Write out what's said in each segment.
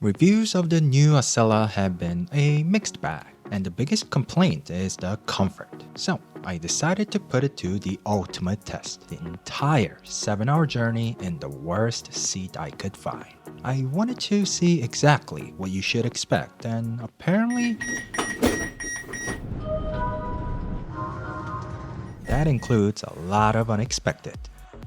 Reviews of the new Acela have been a mixed bag, and the biggest complaint is the comfort. So, I decided to put it to the ultimate test, the entire 7-hour journey in the worst seat I could find. I wanted to see exactly what you should expect, and apparently that includes a lot of unexpected.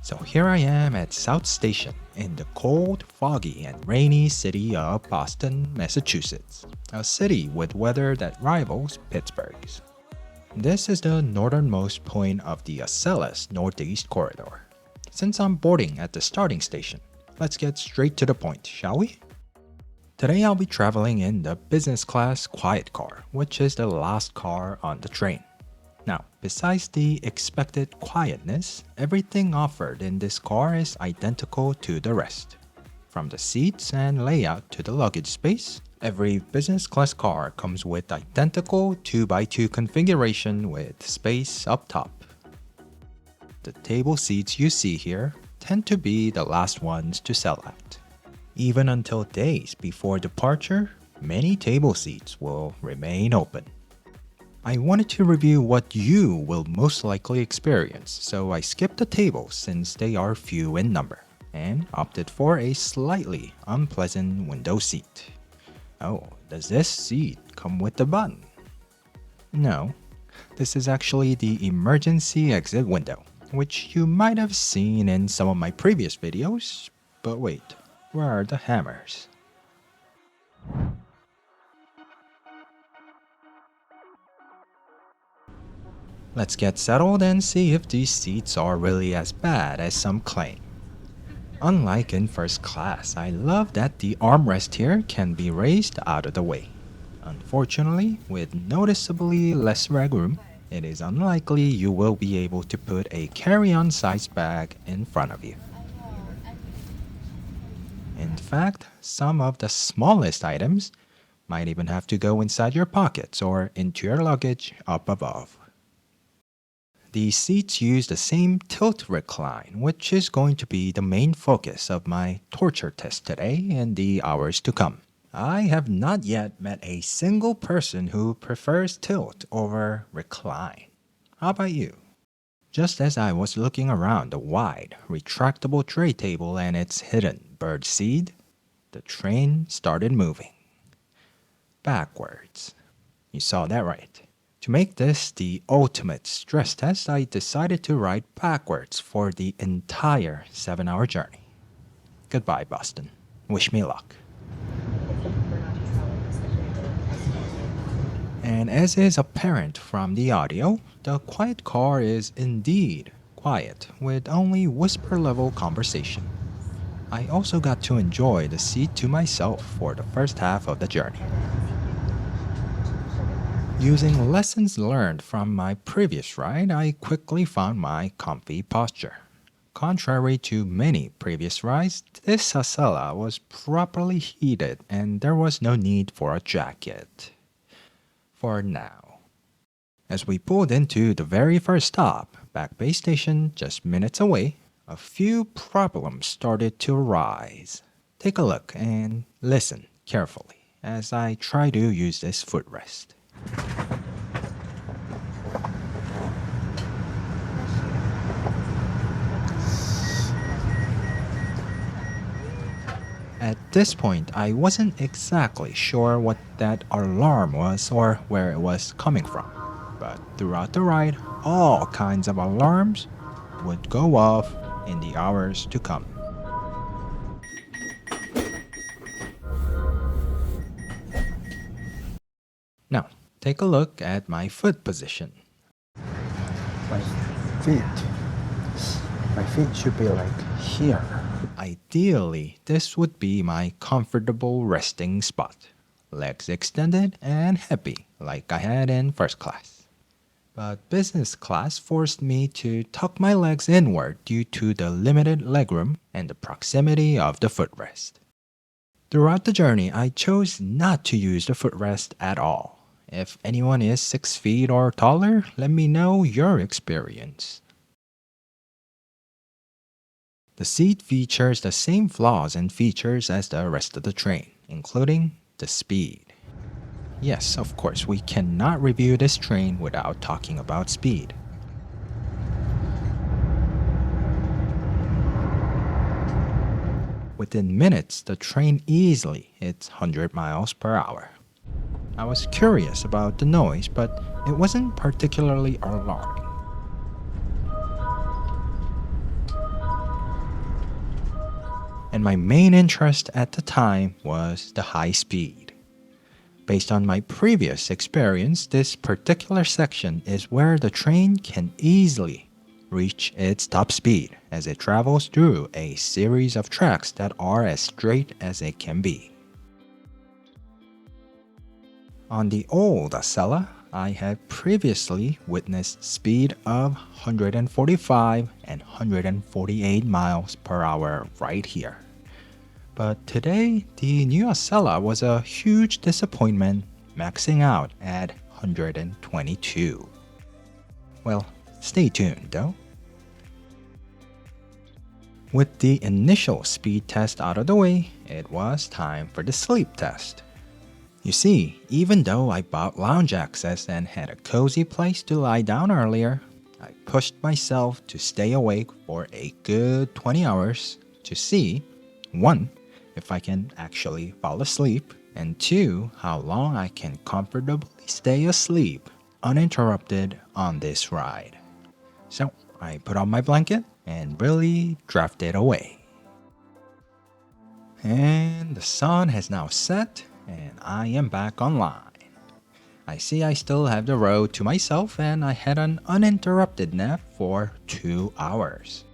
So here I am at South Station in the cold, foggy, and rainy city of Boston, Massachusetts, a city with weather that rivals Pittsburgh's. This is the northernmost point of the Acela's northeast corridor. Since I'm boarding at the starting station, let's get straight to the point, shall we? Today I'll be traveling in the business class quiet car, which is the last car on the train. Now, besides the expected quietness, everything offered in this car is identical to the rest. From the seats and layout to the luggage space, every business class car comes with identical 2x2 configuration with space up top. The table seats you see here tend to be the last ones to sell out. Even until days before departure, many table seats will remain open. I wanted to review what you will most likely experience, so I skipped the tables since they are few in number, and opted for a slightly unpleasant window seat. Oh, does this seat come with the button? No, this is actually the emergency exit window, which you might have seen in some of my previous videos, but wait, where are the hammers? Let's get settled and see if these seats are really as bad as some claim. Unlike in first class, I love that the armrest here can be raised out of the way. Unfortunately, with noticeably less legroom, it is unlikely you will be able to put a carry-on sized bag in front of you. In fact, some of the smallest items might even have to go inside your pockets or into your luggage up above. The seats use the same tilt recline, which is going to be the main focus of my torture test today and the hours to come. I have not yet met a single person who prefers tilt over recline. How about you? Just as I was looking around the wide, retractable tray table and its hidden bird seed, the train started moving. Backwards. You saw that right. To make this the ultimate stress test, I decided to ride backwards for the entire 7-hour journey. Goodbye, Boston. Wish me luck. And as is apparent from the audio, the quiet car is indeed quiet, with only whisper-level conversation. I also got to enjoy the seat to myself for the first half of the journey. Using lessons learned from my previous ride, I quickly found my comfy posture. Contrary to many previous rides, this Acela was properly heated and there was no need for a jacket. For now. As we pulled into the very first stop, Back Bay Station just minutes away, a few problems started to arise. Take a look and listen carefully as I try to use this footrest. At this point, I wasn't exactly sure what that alarm was or where it was coming from. But throughout the ride, all kinds of alarms would go off in the hours to come. Now, take a look at my foot position. My feet should be like here. Ideally, this would be my comfortable resting spot. Legs extended and happy like I had in first class. But business class forced me to tuck my legs inward due to the limited legroom and the proximity of the footrest. Throughout the journey, I chose not to use the footrest at all. If anyone is 6 feet or taller, let me know your experience. The seat features the same flaws and features as the rest of the train, including the speed. Yes, of course, we cannot review this train without talking about speed. Within minutes, the train easily hits 100 miles per hour. I was curious about the noise, but it wasn't particularly alarming. And my main interest at the time was the high speed. Based on my previous experience, this particular section is where the train can easily reach its top speed as it travels through a series of tracks that are as straight as it can be. On the old Acela, I had previously witnessed speed of 145 and 148 miles per hour right here. But today, the new Acela was a huge disappointment, maxing out at 122. Well, stay tuned though. With the initial speed test out of the way, it was time for the sleep test. You see, even though I bought lounge access and had a cozy place to lie down earlier, I pushed myself to stay awake for a good 20 hours to see 1. If I can actually fall asleep, and 2. How long I can comfortably stay asleep uninterrupted on this ride. So I put on my blanket and really drifted away. And the sun has now set and I am back online. I see I still have the road to myself and I had an uninterrupted nap for 2 hours.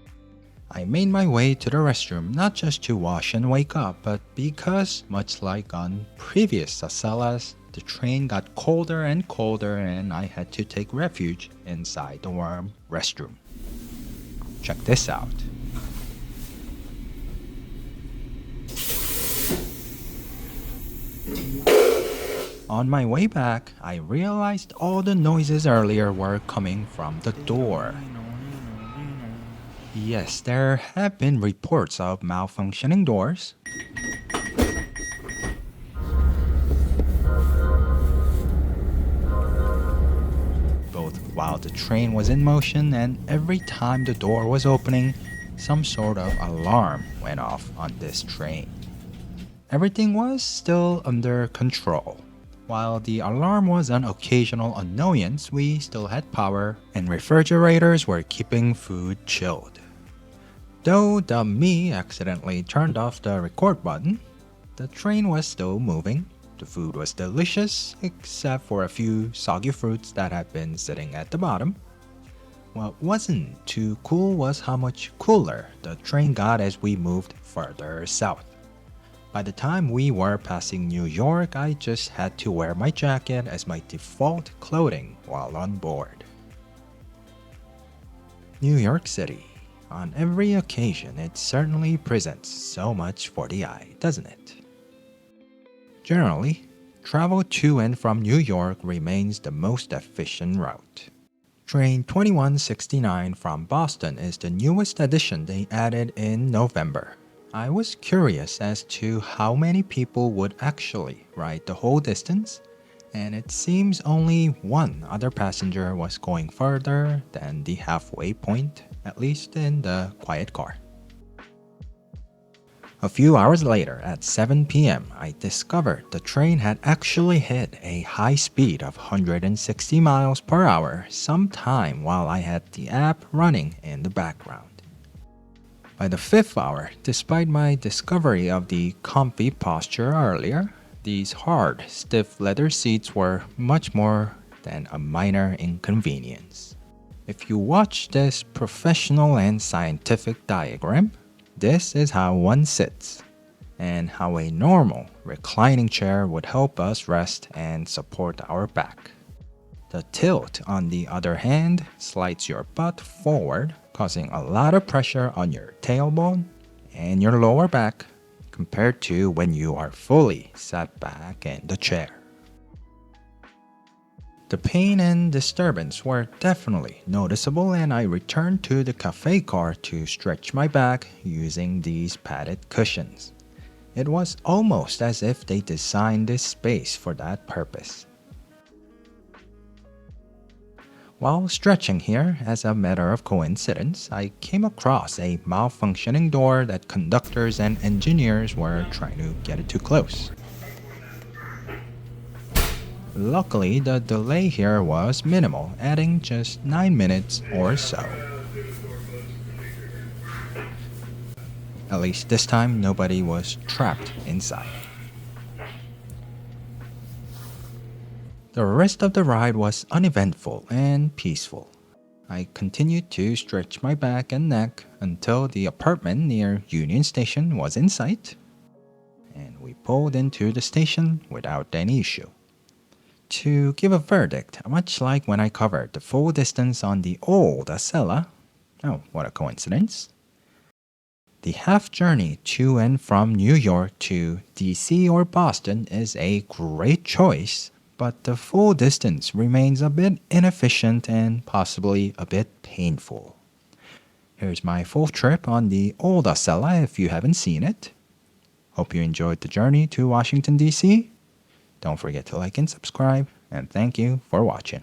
I made my way to the restroom not just to wash and wake up, but because, much like on previous Acelas, the train got colder and colder and I had to take refuge inside the warm restroom. Check this out. On my way back, I realized all the noises earlier were coming from the door. Yes, there have been reports of malfunctioning doors. Both while the train was in motion and every time the door was opening, some sort of alarm went off on this train. Everything was still under control. While the alarm was an occasional annoyance, we still had power and refrigerators were keeping food chilled. Though me accidentally turned off the record button, the train was still moving. The food was delicious, except for a few soggy fruits that had been sitting at the bottom. What wasn't too cool was how much cooler the train got as we moved further south. By the time we were passing New York, I just had to wear my jacket as my default clothing while on board. New York City. On every occasion, it certainly presents so much for the eye, doesn't it? Generally, travel to and from New York remains the most efficient route. Train 2169 from Boston is the newest addition they added in November. I was curious as to how many people would actually ride the whole distance, and it seems only one other passenger was going further than the halfway point, at least in the quiet car. A few hours later, at 7 p.m., I discovered the train had actually hit a high speed of 160 miles per hour sometime while I had the app running in the background. By the 5th hour, despite my discovery of the comfy posture earlier, these hard, stiff leather seats were much more than a minor inconvenience. If you watch this professional and scientific diagram, this is how one sits, and how a normal reclining chair would help us rest and support our back. The tilt, on the other hand, slides your butt forward, causing a lot of pressure on your tailbone and your lower back compared to when you are fully sat back in the chair. The pain and disturbance were definitely noticeable, and I returned to the cafe car to stretch my back using these padded cushions. It was almost as if they designed this space for that purpose. While stretching here, as a matter of coincidence, I came across a malfunctioning door that conductors and engineers were trying to get it too close. Luckily, the delay here was minimal, adding just 9 minutes or so. At least this time, nobody was trapped inside. The rest of the ride was uneventful and peaceful. I continued to stretch my back and neck until the apartment near Union Station was in sight, and we pulled into the station without any issue. To give a verdict, much like when I covered the full distance on the old Acela, oh, what a coincidence, the half journey to and from New York to DC or Boston is a great choice, but the full distance remains a bit inefficient and possibly a bit painful. Here's my full trip on the old Acela if you haven't seen it. Hope you enjoyed the journey to Washington, D.C. Don't forget to like and subscribe, and thank you for watching.